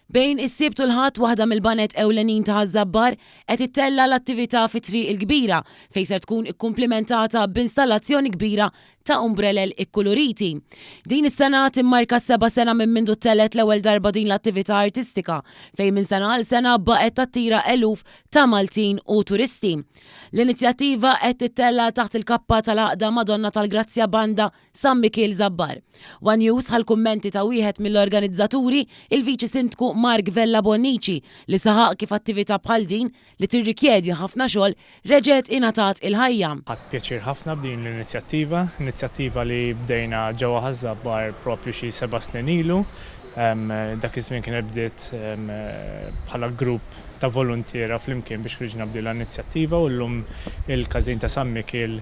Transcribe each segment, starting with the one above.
Bejn is-sibt u l-ħadd waħda mill-banet ewlenin ta' Żabbar qed ittella l-attività fi triq il-kbira fejn se tkun ikkumplementata b'installazzjoni kbira ta' umbrellel ikkuluriti. Din is-sena timmarka 7 sena minn mindu tellet l-ewwel darba din l-attività artistika fejn minn sena għal sena baqgħet tattira eluf ta' Maltin u turisti. L-inizjattiva qed tittella taħt il-kappa tal-Għaqda Madonna tal-Grazzja Banda San Mikiel Żabbar. One News ħal-kummenti ta' wieħed mill-organizzaturi, il-Viċi Sindku Mark Vella Bonnici, li saħaq kif attività bħal din li tirrikjedja ħafna xogħol reġgħet ingħatat il-ħajja. Ħadd pjaċir ħafna b'din l-inizjattiva li bdejna ġewwa Żabbar propju xi 7 snin ilu. Dak iż-żmien kien bdiet bħala grupp ta' volontiera flimkien biex riġna bdejna l-inizjattiva u llum il-każin ta' San Mikiel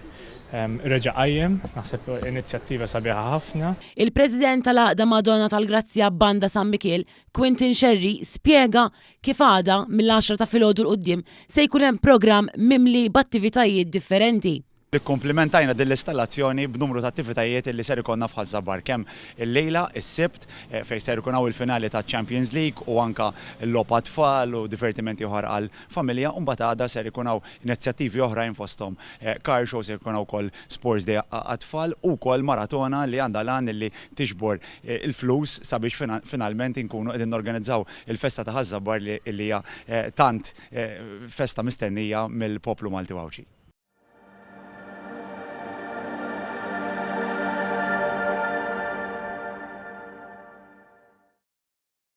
reġa' qajjem, naħseb inizjattiva sabiħa ħafna. Il-President tal-Għaqda Madonna tal-Grazzja Banda San Mikiel, Quintin Sherry, spjega kif għada mill-10 ta' filgħodu l-qudiem se jkun hemm programm mimli b'attivitajiet differenti. Komplementajna dell-installazzjoni b'numru ta' attivitajiet li ser ikonna f'Żabbar kemm il-lejla, is-sibt fejn ser ikun hawn il-finali ta' Champions League u anka l-logħba tfal u divertimenti oħra għal familja u mbagħad għada ser ikun hawn inizjattivi oħrajn fosthom car show ser ikun hawn ukoll sports day għat-tfal u wkoll maratona li għandha lan li tixbor il-flus sabiex finalment inkunu qegħdin norganizzaw il-festa ta' Żabbar li hija tant festa mistennija mill-poplu Malti Wawċi.